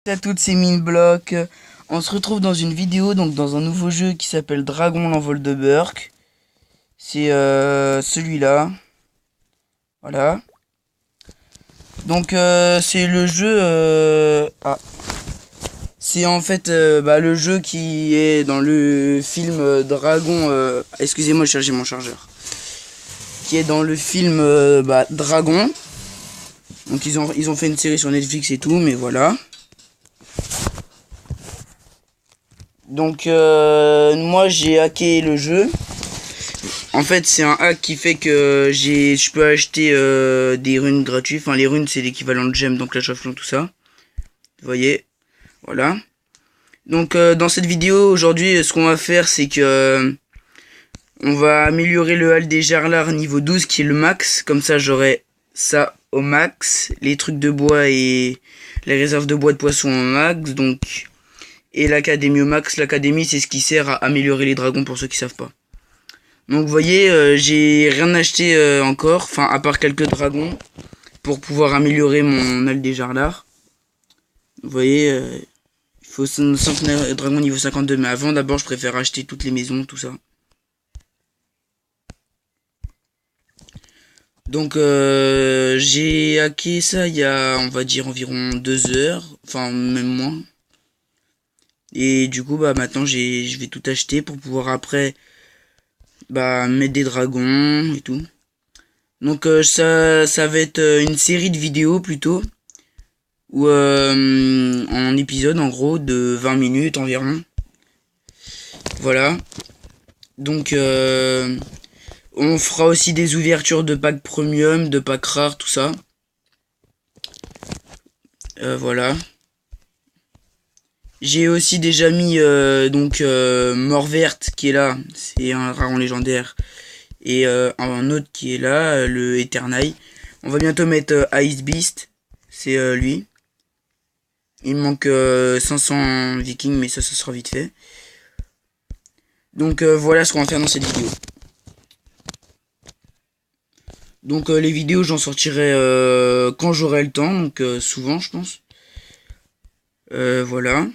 À toutes ces mine blocs. On se retrouve dans une vidéo, donc dans un nouveau jeu qui s'appelle Dragon l'envol de Burk. C'est celui-là. Voilà. Donc c'est le jeu. C'est en fait le jeu qui est dans le film Dragon. Excusez-moi, je cherchais mon chargeur. Qui est dans le film Dragon. Donc ils ont fait une série sur Netflix et tout, mais voilà. Donc moi j'ai hacké le jeu. En fait c'est un hack qui fait que je peux acheter des runes gratuites. Enfin les runes c'est l'équivalent de gemmes, donc la chauffement tout ça. Vous voyez. Voilà. Donc dans cette vidéo aujourd'hui ce qu'on va faire c'est que on va améliorer le hall des Jarlars niveau 12 qui est le max. Comme ça j'aurai ça au max. Les trucs de bois et les réserves de bois de poisson au max. Donc et l'académie au max. L'académie c'est ce qui sert à améliorer les dragons pour ceux qui savent pas. Donc vous voyez j'ai rien acheté encore. Enfin à part quelques dragons. Pour pouvoir améliorer mon hall des Jarlars. Vous voyez il faut 5 dragons niveau 52. Mais avant d'abord je préfère acheter toutes les maisons tout ça. Donc j'ai hacké ça il y a on va dire environ 2 heures. Enfin même moins. Et du coup maintenant je vais tout acheter pour pouvoir après mettre des dragons et tout. Donc ça va être une série de vidéos plutôt. Ou en épisode en gros de 20 minutes environ. Voilà. Donc on fera aussi des ouvertures de packs premium, de packs rares, tout ça. Voilà. J'ai aussi déjà mis Mort Verte qui est là, c'est un dragon légendaire. Et un autre qui est là, le Eternail. On va bientôt mettre Ice Beast, c'est lui. Il me manque 500 vikings, mais ça sera vite fait. Donc voilà ce qu'on va faire dans cette vidéo. Donc les vidéos j'en sortirai quand j'aurai le temps, donc souvent je pense. Voilà.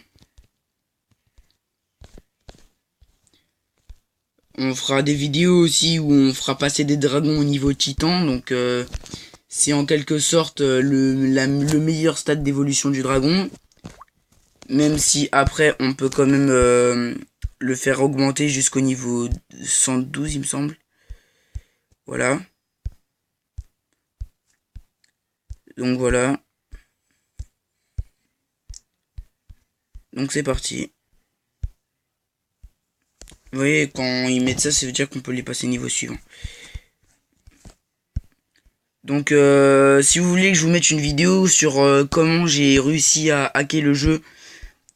On fera des vidéos aussi où on fera passer des dragons au niveau titan, donc c'est en quelque sorte le meilleur stade d'évolution du dragon. Même si après on peut quand même le faire augmenter jusqu'au niveau 112 il me semble. Voilà. Donc voilà. Donc c'est parti. Vous voyez, quand ils mettent ça, ça veut dire qu'on peut les passer niveau suivant. Donc si vous voulez que je vous mette une vidéo sur comment j'ai réussi à hacker le jeu,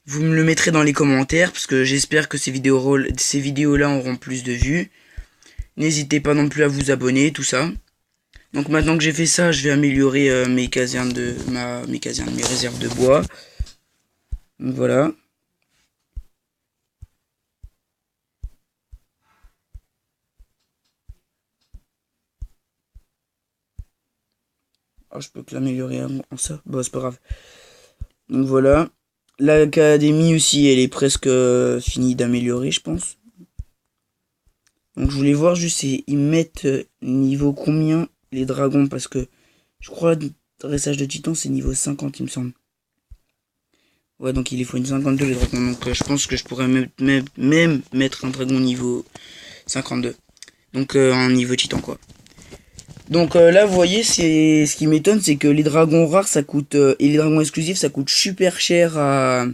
vous me le mettrez dans les commentaires, parce que j'espère que ces vidéos-là auront plus de vues. N'hésitez pas non plus à vous abonner, tout ça. Donc maintenant que j'ai fait ça, je vais améliorer mes casernes mes réserves de bois. Donc voilà. Ah, je peux que l'améliorer en ça. Bon, c'est pas grave. Donc voilà. L'académie aussi, elle est presque finie d'améliorer, je pense. Donc je voulais voir juste ils mettent niveau combien les dragons, parce que je crois dressage de titan c'est niveau 50 il me semble. Ouais, donc il faut une 52 les dragons, donc je pense que je pourrais même mettre un dragon niveau 52. Donc un niveau titan quoi. Donc là vous voyez, c'est ce qui m'étonne, c'est que les dragons rares ça coûte et les dragons exclusifs ça coûte super cher à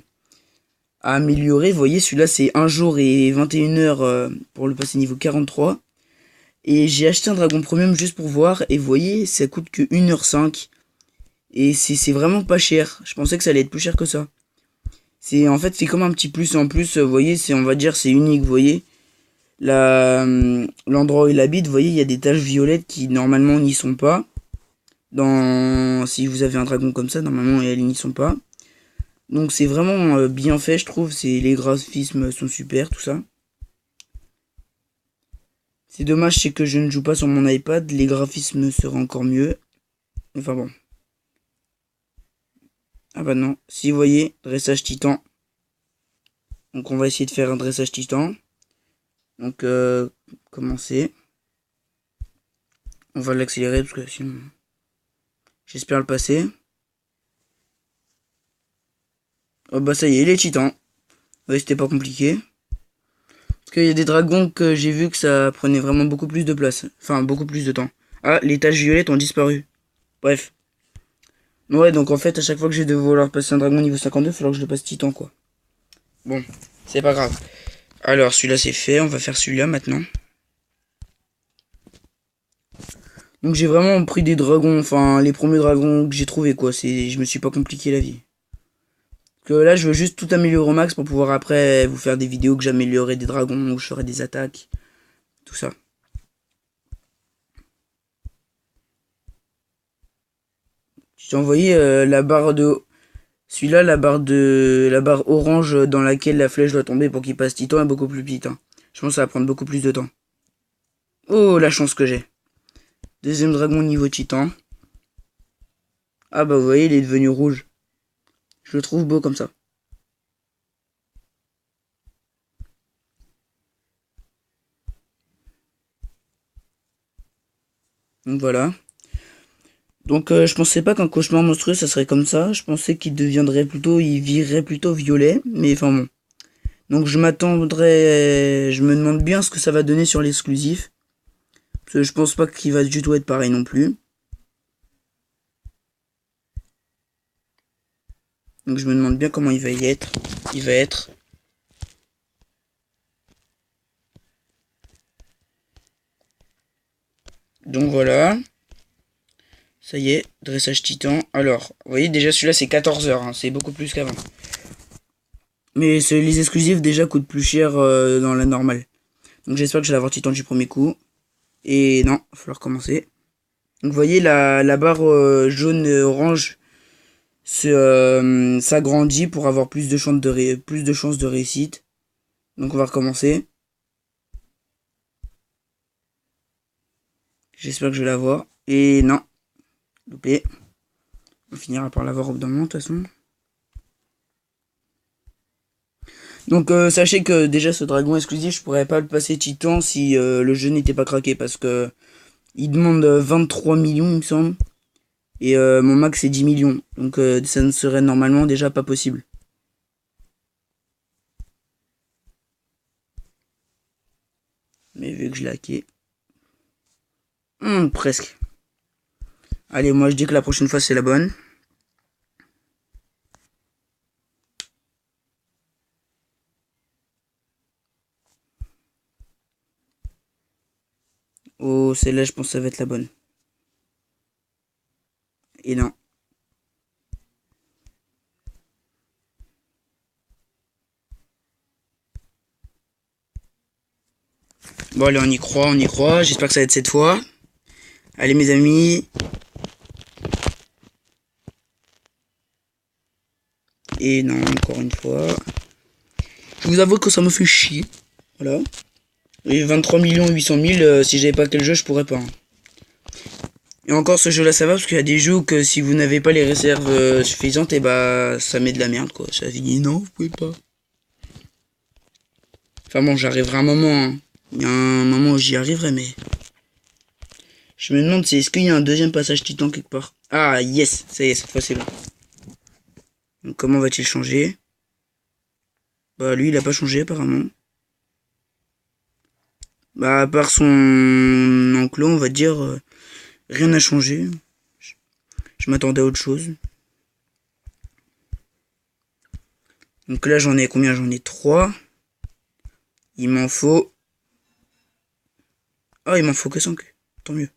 améliorer. Vous voyez, celui-là c'est 1 jour et 21 heures pour le passer niveau 43. Et j'ai acheté un dragon premium juste pour voir. Et vous voyez, ça coûte que 1h05. Et c'est vraiment pas cher. Je pensais que ça allait être plus cher que ça. En fait, c'est comme un petit plus en plus. Vous voyez, on va dire, c'est unique. Vous voyez, l'endroit où il habite, vous voyez, il y a des taches violettes qui normalement n'y sont pas. Si vous avez un dragon comme ça, normalement, elles n'y sont pas. Donc c'est vraiment bien fait, je trouve. Les graphismes sont super, tout ça. C'est dommage, c'est que je ne joue pas sur mon iPad. Les graphismes seraient encore mieux. Enfin bon. Ah bah non. Si vous voyez, dressage titan. Donc on va essayer de faire un dressage titan. Donc commencer. On va l'accélérer parce que sinon... J'espère le passer. Oh bah ça y est, il est titan. Ouais, c'était pas compliqué. Parce qu'il y a des dragons que j'ai vu que ça prenait vraiment beaucoup plus de place. Enfin, beaucoup plus de temps. Ah, les taches violettes ont disparu. Bref. Ouais, donc en fait, à chaque fois que je vais devoir passer un dragon niveau 52, il va falloir que je le passe titan, quoi. Bon, c'est pas grave. Alors, celui-là, c'est fait. On va faire celui-là, maintenant. Donc, j'ai vraiment pris des dragons, enfin, les premiers dragons que j'ai trouvés, quoi. Je me suis pas compliqué la vie. Que là, je veux juste tout améliorer au max pour pouvoir après vous faire des vidéos que j'améliorerai des dragons, où je ferai des attaques, tout ça. J'ai envoyé la barre de... Celui-là, la barre orange dans laquelle la flèche doit tomber pour qu'il passe titan est beaucoup plus petite. Hein. Je pense que ça va prendre beaucoup plus de temps. Oh, la chance que j'ai. Deuxième dragon niveau titan. Ah bah vous voyez, il est devenu rouge. Je le trouve beau comme ça. Donc voilà. Donc je pensais pas qu'un cauchemar monstrueux ça serait comme ça. Je pensais qu'il deviendrait plutôt, il virerait plutôt violet. Mais enfin bon. Donc je m'attendrais, je me demande bien ce que ça va donner sur l'exclusif. Parce que je pense pas qu'il va du tout être pareil non plus. Donc je me demande bien comment il va y être. Il va être. Donc voilà. Ça y est, dressage titan. Alors, vous voyez déjà celui-là c'est 14 heures. Hein, c'est beaucoup plus qu'avant. Mais les exclusifs déjà coûtent plus cher dans la normale. Donc j'espère que je vais avoir titan du premier coup. Et non, il va falloir commencer. Donc vous voyez la barre jaune-orange s'agrandit pour avoir plus de chances de réussite. Donc on va recommencer. J'espère que je vais l'avoir. Et non. Loupé. On finira par l'avoir au bout d'un moment de toute façon. Donc sachez que déjà ce dragon exclusif, je pourrais pas le passer titan si le jeu n'était pas craqué. Parce que il demande 23 millions il me semble. Et mon max c'est 10 millions. Donc ça ne serait normalement déjà pas possible. Mais vu que je l'ai hacké. Presque. Allez, moi je dis que la prochaine fois c'est la bonne. Oh, celle-là je pense que ça va être la bonne. Et non. Bon allez, on y croit, on y croit. J'espère que ça va être cette fois. Allez mes amis. Et non, encore une fois. Je vous avoue que ça me fait chier. Voilà. Et 23 800 000, si j'avais pas tel jeu, je pourrais pas. Hein. Et encore ce jeu là ça va parce qu'il y a des jeux que si vous n'avez pas les réserves suffisantes, et bah ça met de la merde quoi. Ça dit non, vous pouvez pas. Enfin bon, j'arriverai à un moment. Hein. Il y a un moment où j'y arriverai, mais... Je me demande si est-ce qu'il y a un deuxième passage titan quelque part. Ah yes, ça y est, cette fois c'est bon. Donc comment va-t-il changer? Bah lui il a pas changé apparemment. Bah à part son enclos on va dire rien n'a changé. Je m'attendais à autre chose. Donc là j'en ai combien? J'en ai 3. Il m'en faut... Ah il m'en faut que 5. Tant mieux.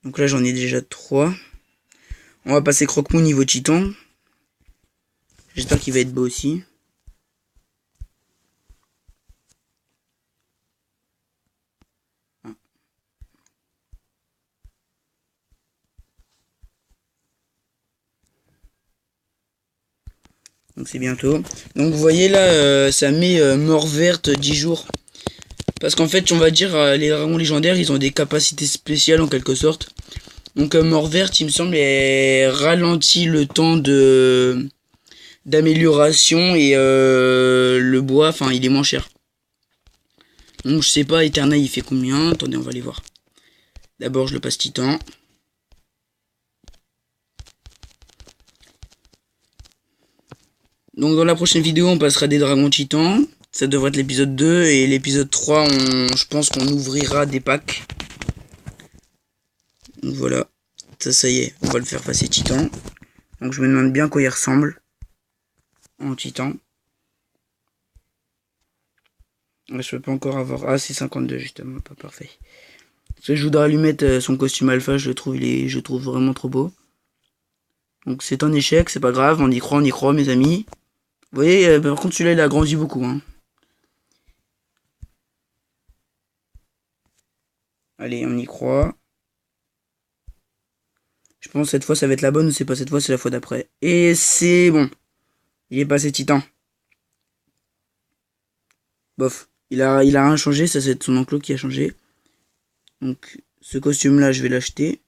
Donc là j'en ai déjà 3. On va passer Croque-Mou niveau titan. J'espère qu'il va être beau aussi. Donc c'est bientôt. Donc vous voyez là, ça met mort verte 10 jours. Parce qu'en fait, on va dire, les dragons légendaires, ils ont des capacités spéciales en quelque sorte. Donc mort verte, il me semble, elle ralentit le temps de d'amélioration et le bois, enfin il est moins cher. Donc je sais pas, Eternal il fait combien? Attendez, on va aller voir. D'abord je le passe titan. Donc dans la prochaine vidéo on passera des dragons titans. Ça devrait être l'épisode 2 et l'épisode 3 je pense qu'on ouvrira des packs. Donc voilà, ça y est, on va le faire passer titan. Donc je me demande bien quoi il ressemble en titan. Je peux pas encore avoir... Ah c'est 52 justement, pas parfait. Parce que je voudrais lui mettre son costume alpha, je le trouve vraiment trop beau. Donc c'est un échec, c'est pas grave, on y croit mes amis. Vous voyez, par contre celui-là il a grandi beaucoup. Hein. Allez, on y croit. Je pense que cette fois ça va être la bonne, c'est pas cette fois, c'est la fois d'après. Et c'est bon. Il est passé titan. Bof. Il a rien changé, ça c'est son enclos qui a changé. Donc ce costume là je vais l'acheter.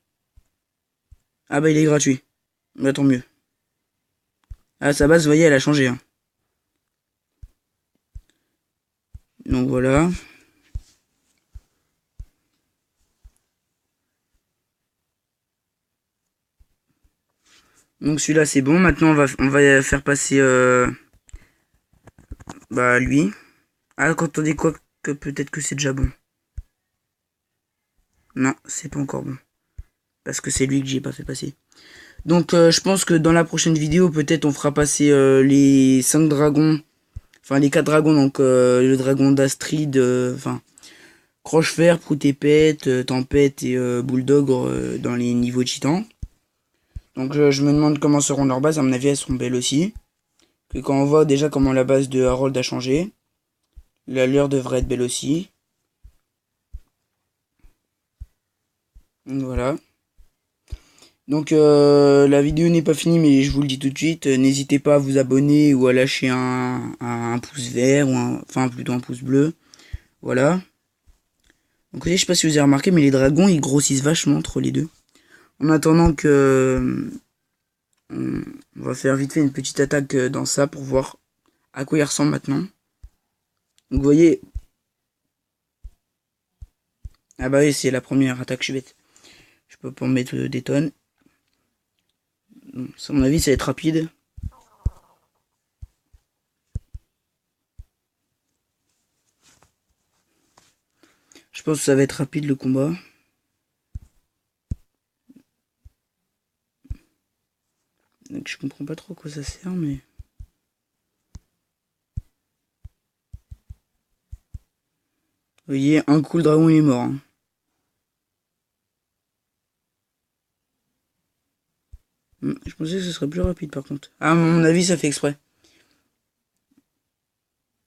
Ah bah il est gratuit. Bah tant mieux. À sa base, vous voyez, elle a changé. Hein. Donc voilà. Donc celui-là c'est bon. Maintenant on va faire passer bah lui. Ah quand on dit quoi que peut-être que c'est déjà bon. Non, c'est pas encore bon. Parce que c'est lui que j'ai pas fait passer. Donc je pense que dans la prochaine vidéo, peut-être on fera passer les 5 dragons. Enfin les 4 dragons, donc le dragon d'Astrid, enfin Crochefer, Proutépète, Tempête et Bulldog dans les niveaux titans. Donc je me demande comment seront leurs bases, à mon avis elles seront belles aussi. Que quand on voit déjà comment la base de Harold a changé, la leur devrait être belle aussi. Donc voilà. Donc la vidéo n'est pas finie mais je vous le dis tout de suite, n'hésitez pas à vous abonner ou à lâcher un pouce vert ou enfin plutôt un pouce bleu. Voilà. Donc je sais pas si vous avez remarqué mais les dragons ils grossissent vachement entre les deux. En attendant que on va faire vite fait une petite attaque dans ça pour voir à quoi il ressemble maintenant. Donc vous voyez. Ah bah oui c'est la première attaque, je suis bête. Je peux pas en mettre des tonnes. À mon avis ça va être rapide. Je pense que ça va être rapide le combat. Donc je comprends pas trop à quoi ça sert mais... Vous voyez, un coup le dragon il est mort. Hein. Je pensais que ce serait plus rapide par contre. Ah, à mon avis ça fait exprès.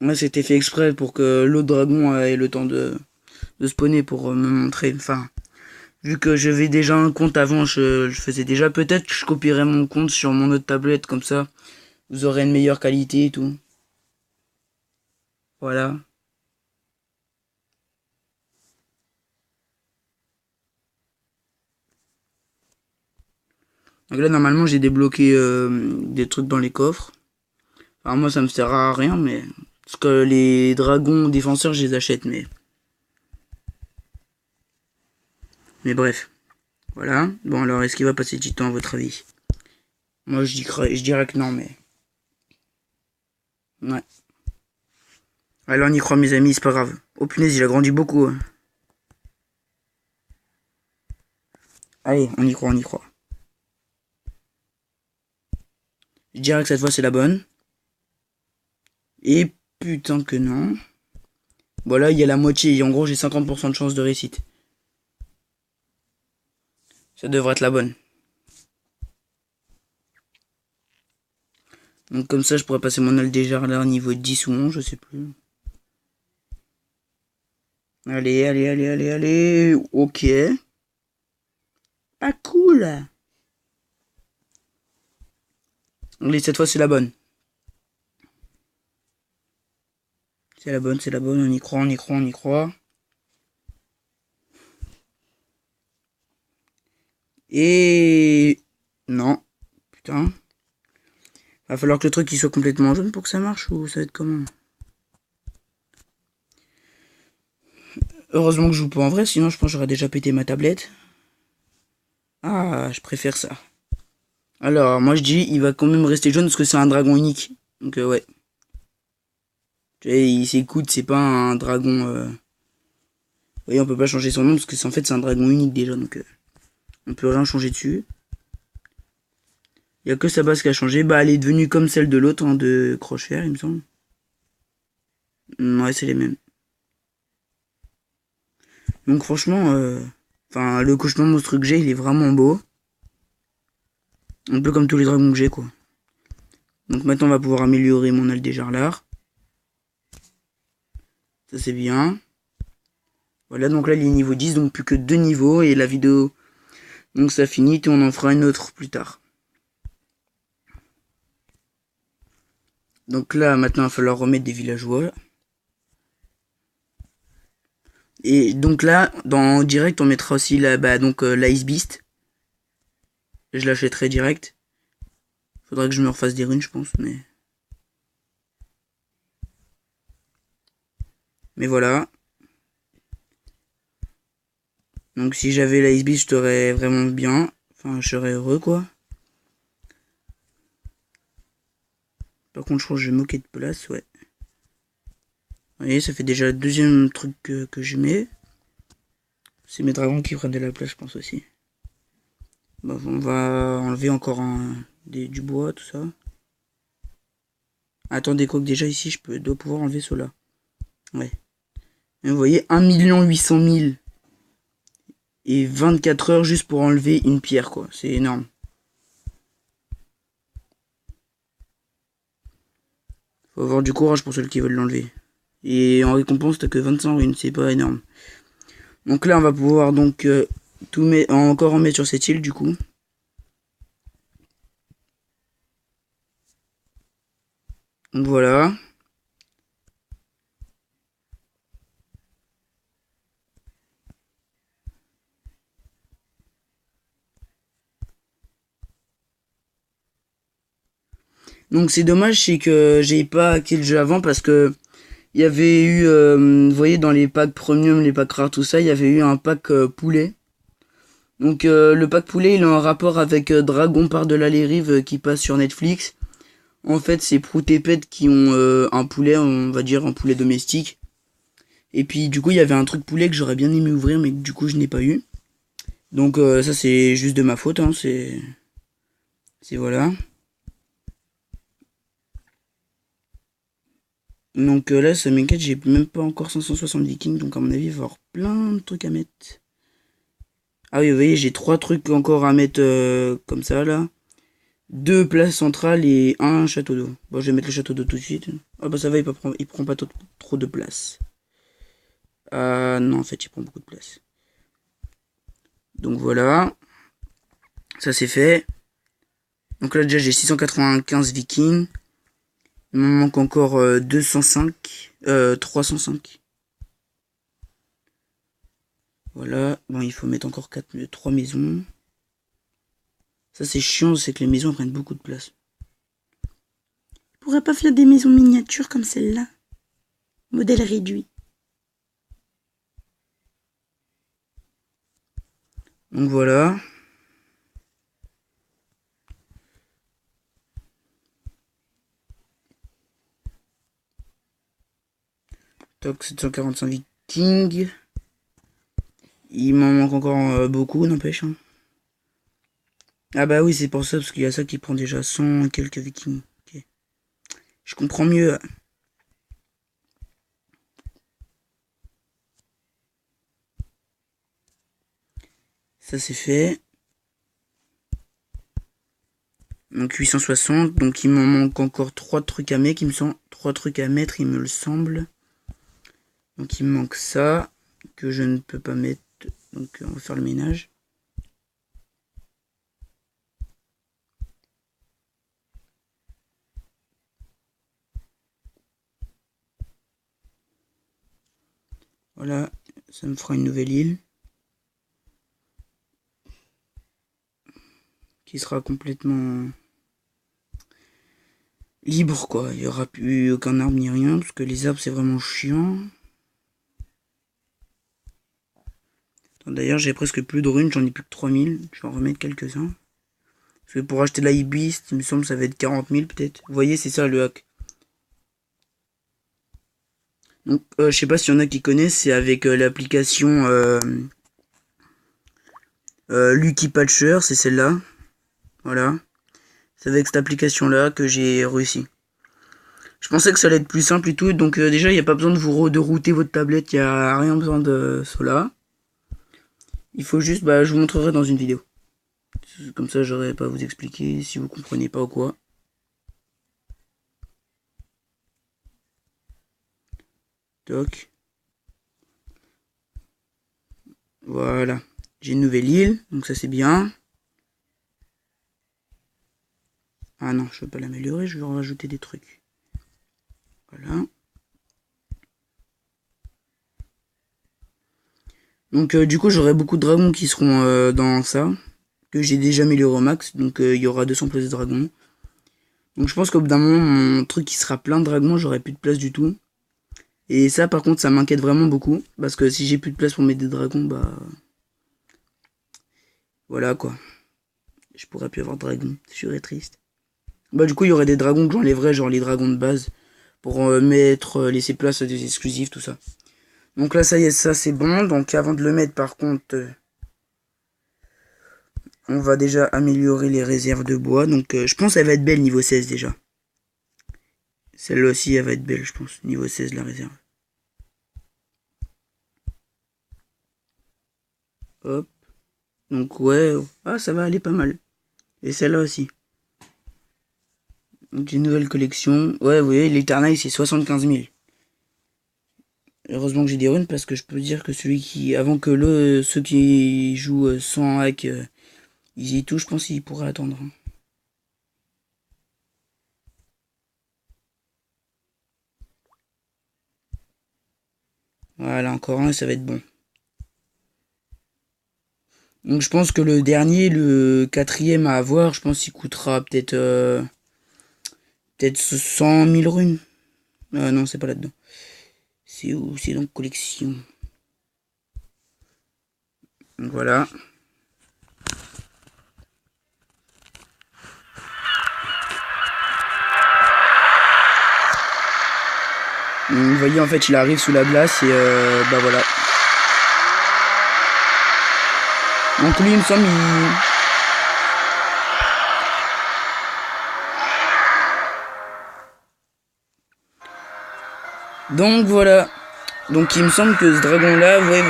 Moi c'était fait exprès pour que l'autre dragon ait le temps de spawner pour me montrer. Enfin, vu que j'avais déjà un compte avant, je faisais déjà. Peut-être que je copierais mon compte sur mon autre tablette comme ça. Vous aurez une meilleure qualité et tout. Voilà. Donc là normalement j'ai débloqué des trucs dans les coffres. Alors moi ça me sert à rien mais... Parce que les dragons défenseurs je les achète mais... Mais bref. Voilà. Bon alors est-ce qu'il va passer du temps à votre avis? Moi je dirais que non mais... Ouais. Alors on y croit mes amis, c'est pas grave. Oh punaise il a grandi beaucoup. Hein. Allez, on y croit, on y croit. Je dirais que cette fois c'est la bonne. Et putain que non. Voilà, il y a la moitié. En gros j'ai 50% de chance de réussite. Ça devrait être la bonne. Donc comme ça je pourrais passer mon Aldéjar niveau 10 ou 11, je sais plus. Allez, allez, allez, allez, allez. Ok. Pas cool. Allez, cette fois c'est la bonne. C'est la bonne, c'est la bonne. On y croit, on y croit, on y croit. Et... Non. Putain. Va falloir que le truc il soit complètement jaune pour que ça marche ou ça va être comment? Heureusement que je joue pas en vrai, sinon je pense que j'aurais déjà pété ma tablette. Ah, je préfère ça. Alors, moi je dis, il va quand même rester jaune parce que c'est un dragon unique. Donc ouais. Tu vois, il s'écoute, c'est pas un dragon... Vous voyez, on peut pas changer son nom parce que en fait c'est un dragon unique déjà, donc on peut rien changer dessus. Il y a que sa base qui a changé. Bah, elle est devenue comme celle de l'autre, hein, de Crochefer, il me semble. Ouais, c'est les mêmes. Donc franchement, enfin, le cochon monstre que j'ai, il est vraiment beau. Un peu comme tous les dragons que j'ai, quoi. Donc maintenant, on va pouvoir améliorer mon Aldéjarlar. Ça, c'est bien. Voilà, donc là, il est niveau 10, donc plus que 2 niveaux. Et la vidéo, donc ça finit, et on en fera une autre plus tard. Donc là, maintenant, il va falloir remettre des villageois. Et donc là, dans direct, on mettra aussi la, bah, donc, l'Ice Beast. Je l'achèterai direct. Faudrait que je me refasse des runes, je pense, mais voilà. Donc si j'avais l'Ice Beast, je serais vraiment bien. Enfin, je serais heureux, quoi. Par contre, je crois que je vais moquer de place, ouais. Vous voyez, ça fait déjà le deuxième truc que je mets. C'est mes dragons qui prennent de la place, je pense aussi. Bon, on va enlever encore du bois, tout ça. Attendez, quoi que déjà ici, dois pouvoir enlever cela. Ouais. Et vous voyez, 1 800 000 et 24 heures juste pour enlever une pierre, quoi. C'est énorme. Faut avoir du courage pour ceux qui veulent l'enlever. Et en récompense, t'as que 25 runes, c'est pas énorme. Donc là, on va pouvoir donc tout mettre, encore en mettre sur cette île, du coup. Donc voilà. Donc c'est dommage, c'est que j'ai pas hacké le jeu avant parce que il y avait eu, vous voyez, dans les packs premium, les packs rares, tout ça, il y avait eu un pack poulet. Donc le pack poulet, il a un rapport avec Dragon par-delà les rives qui passe sur Netflix. En fait, c'est Prout et Pet qui ont un poulet, on va dire un poulet domestique. Et puis du coup, il y avait un truc poulet que j'aurais bien aimé ouvrir, mais que, du coup, je n'ai pas eu. Donc ça, c'est juste de ma faute, hein, c'est voilà. Donc là, ça m'inquiète, j'ai même pas encore 560 vikings, donc à mon avis, il va y avoir plein de trucs à mettre. Ah oui, vous voyez, j'ai 3 trucs encore à mettre comme ça, là. 2 places centrales et un château d'eau. Bon, je vais mettre le château d'eau tout de suite. Ah bah ça va, il prend pas trop de place. Non, en fait, il prend beaucoup de place. Donc voilà. Ça, c'est fait. Donc là, déjà, j'ai 695 vikings. Il me manque encore 205. 305. Voilà. Bon, il faut mettre encore 3 maisons. Ça, c'est chiant, c'est que les maisons prennent beaucoup de place. On pourrait pas faire des maisons miniatures comme celle-là. Modèle réduit. Donc voilà. Toc 745 vikings. Il m'en manque encore beaucoup, n'empêche. Hein. Ah bah oui, c'est pour ça, parce qu'il y a ça qui prend déjà 100 et quelques vikings. Okay. Je comprends mieux. Ça c'est fait. Donc 860, donc il m'en manque encore 3 trucs à mettre, il me le semble. Donc il me manque ça, que je ne peux pas mettre, donc on va faire le ménage. Voilà, ça me fera une nouvelle île. qui sera complètement libre, quoi. Il y aura plus aucun arbre ni rien, parce que les arbres c'est vraiment chiant. D'ailleurs, j'ai presque plus de runes, j'en ai plus que 3000. Je vais en remettre quelques-uns. Parce que pour acheter la Ibis, il me semble que ça va être 40 000 peut-être. Vous voyez, c'est ça le hack. Donc, je sais pas s'il y en a qui connaissent, c'est avec l'application Lucky Patcher, c'est celle-là. Voilà. C'est avec cette application-là que j'ai réussi. Je pensais que ça allait être plus simple et tout, donc déjà, il n'y a pas besoin de router votre tablette, il n'y a rien besoin de cela. Il faut juste, je vous montrerai dans une vidéo. Comme ça, j'aurai pas à vous expliquer si vous comprenez pas ou quoi. Toc. Voilà. J'ai une nouvelle île, donc ça c'est bien. Ah non, je veux pas l'améliorer, je veux en rajouter des trucs. Voilà. Donc du coup, j'aurai beaucoup de dragons qui seront dans ça. Que j'ai déjà amélioré au max. Donc il y aura 200 places de dragons. Donc je pense qu'au bout d'un moment, mon truc qui sera plein de dragons, j'aurai plus de place du tout. Et ça, par contre, ça m'inquiète vraiment beaucoup. Parce que si j'ai plus de place pour mettre des dragons, voilà quoi. Je pourrais plus avoir de dragons. Je serais triste. Du coup, il y aurait des dragons que j'enlèverais, genre les dragons de base. Pour laisser place à des exclusifs, tout ça. Donc là, ça y est, ça c'est bon. Donc avant de le mettre, par contre, on va déjà améliorer les réserves de bois. Donc je pense qu'elle va être belle niveau 16 déjà. Celle-là aussi, elle va être belle, je pense. Niveau 16, la réserve. Hop. Donc ouais. Ah, ça va aller pas mal. Et celle-là aussi. Donc une nouvelle collection. Ouais, vous voyez, l'Eternal, c'est 75 000. Heureusement que j'ai des runes parce que je peux dire que celui qui... Avant que ceux qui jouent sans hack, ils y touchent, je pense qu'ils pourraient attendre. Voilà, encore un, ça va être bon. Donc je pense que le dernier, le quatrième à avoir, je pense qu'il coûtera peut-être 100 000 runes. Non, c'est pas là-dedans. C'est où? C'est donc collection. Donc voilà. Vous voyez, en fait, il arrive sous la glace et voilà. Donc lui, il me semble, Donc voilà. Donc il me semble que ce dragon-là, vous voyez,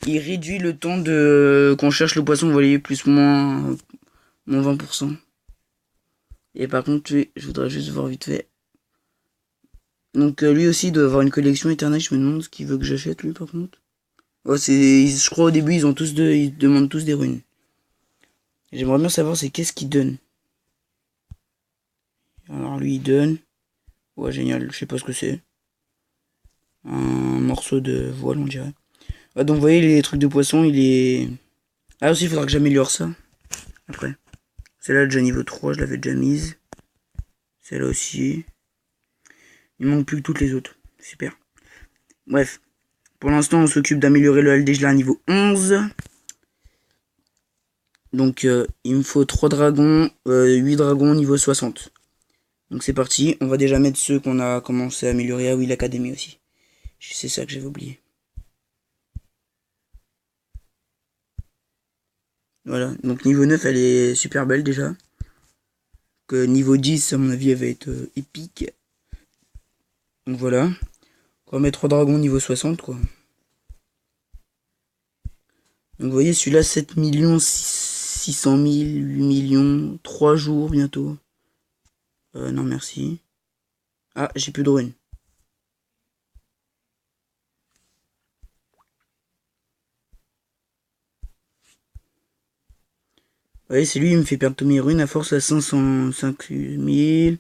il réduit le temps de qu'on cherche le poisson, vous voyez, plus ou moins 20%. Et par contre, je voudrais juste voir vite fait. Donc lui aussi doit avoir une collection éternelle, je me demande ce qu'il veut que j'achète lui par contre. Oh, je crois au début ils demandent tous des runes. J'aimerais bien savoir c'est qu'est-ce qu'il donne. Alors lui il donne. Ouais génial, je sais pas ce que c'est. Un morceau de voile on dirait. Ah, donc vous voyez les trucs de poisson il est... Ah aussi il faudra que j'améliore ça. Après. Celle-là déjà niveau 3, je l'avais déjà mise. Celle-là aussi. Il manque plus que toutes les autres. Super. Bref. Pour l'instant on s'occupe d'améliorer le LD à niveau 11. Donc il me faut 3 dragons, 8 dragons niveau 60. Donc c'est parti, on va déjà mettre ceux qu'on a commencé à améliorer. Ah oui, l'académie aussi. C'est ça que j'avais oublié. Voilà, donc niveau 9 elle est super belle déjà. Que niveau 10 à mon avis elle va être épique. Donc voilà. On va mettre 3 dragons niveau 60 quoi. Donc vous voyez celui-là 7 600 000, 8 millions, 3 jours bientôt. Non merci. Ah j'ai plus de runes. Ouais, c'est lui, il me fait perdre tous mes runes à force à 505 000,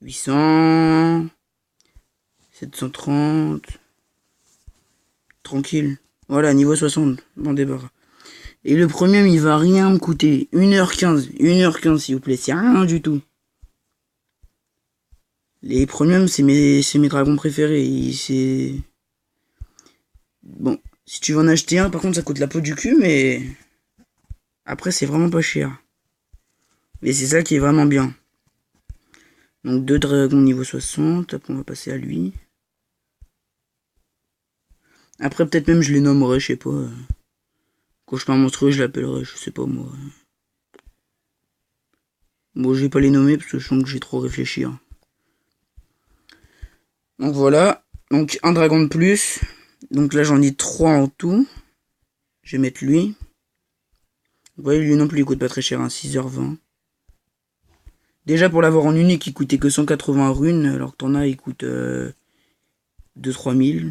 800, 730. Tranquille. Voilà, niveau 60, bon débarras. Et le premium, il va rien me coûter. 1h15. 1h15, s'il vous plaît. C'est rien du tout. Les premiums, c'est mes dragons préférés. C'est... Bon, si tu veux en acheter un, par contre, ça coûte la peau du cul, mais... Après, c'est vraiment pas cher. Mais c'est ça qui est vraiment bien. Donc, 2 dragons niveau 60. Après, on va passer à lui. Après, peut-être même, je les nommerai, je sais pas. Quand je parle monstrueux, je l'appellerai, je sais pas, moi. Bon, je vais pas les nommer, parce que je sens que j'ai trop réfléchi. Donc, voilà. Donc, un dragon de plus. Donc là, j'en ai 3 en tout. Je vais mettre lui. Vous voyez, lui non plus, il coûte pas très cher, hein, 6h20. Déjà, pour l'avoir en unique, il coûtait que 180 runes, alors que t'en as, il coûte 2-3 000.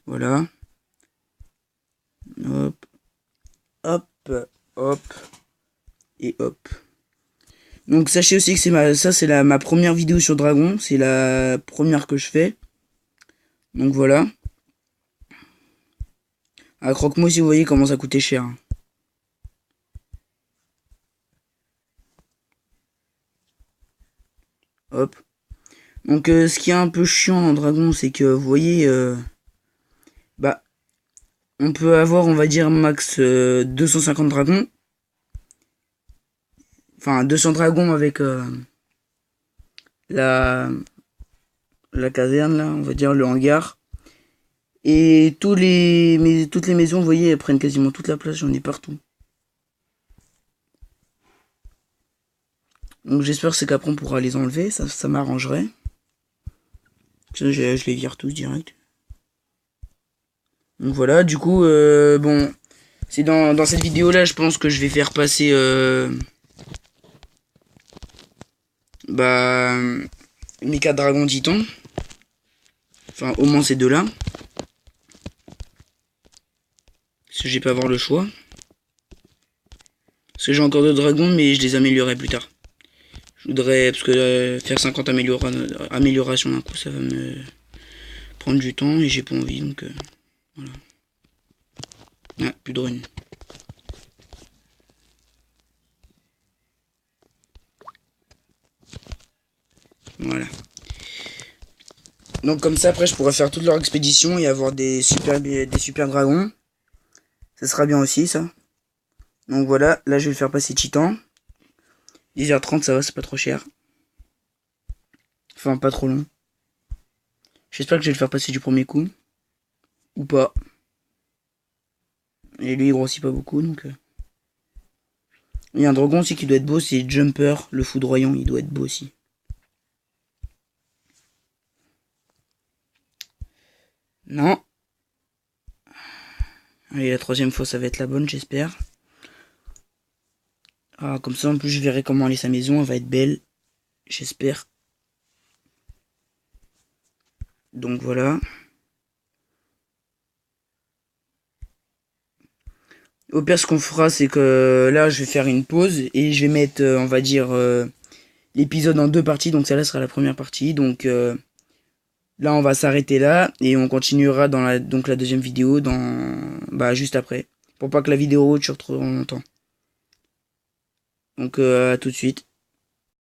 Voilà. Hop. Hop. Hop. Et hop. Donc, sachez aussi que c'est ma première vidéo sur Dragon. C'est la première que je fais. Donc, voilà. À croque-moi si vous voyez comment ça coûtait cher. Hop. Donc ce qui est un peu chiant en dragon, c'est que vous voyez, bah, on peut avoir, on va dire, max 250 dragons. Enfin, 200 dragons avec la caserne, là, on va dire, le hangar. Et toutes les maisons, vous voyez, elles prennent quasiment toute la place, j'en ai partout. Donc j'espère c'est qu'après on pourra les enlever, ça m'arrangerait. Je les vire tous direct. Donc voilà, du coup, bon, c'est dans cette vidéo là, je pense que je vais faire passer bah mes 4 dragons titans. Enfin, au moins ces deux là. Parce que j'ai pas avoir le choix. Parce que j'ai encore deux dragons, mais je les améliorerai plus tard. Je voudrais, parce que faire 50 améliorations d'un coup, ça va me prendre du temps et j'ai pas envie, donc voilà. Ah, plus de runes. Voilà. Donc comme ça, après, je pourrais faire toute leur expédition et avoir des super dragons. Ça sera bien aussi, ça. Donc voilà, là, je vais le faire passer Titan. 10h30, ça va, c'est pas trop cher. Enfin, pas trop long. J'espère que je vais le faire passer du premier coup. Ou pas. Et lui, il grossit pas beaucoup, donc... Il y a un dragon aussi qui doit être beau, c'est Jumper, le foudroyant, il doit être beau aussi. Non. Allez, la troisième fois, ça va être la bonne, j'espère. Ah, comme ça, en plus, je verrai comment aller sa maison, elle va être belle. J'espère. Donc, voilà. Au pire, ce qu'on fera, c'est que là, je vais faire une pause et je vais mettre, on va dire, l'épisode en 2 parties. Donc, celle-là sera la première partie. Donc, là, on va s'arrêter là et on continuera dans la deuxième vidéo juste après. Pour pas que la vidéo dure trop longtemps. Donc, à tout de suite.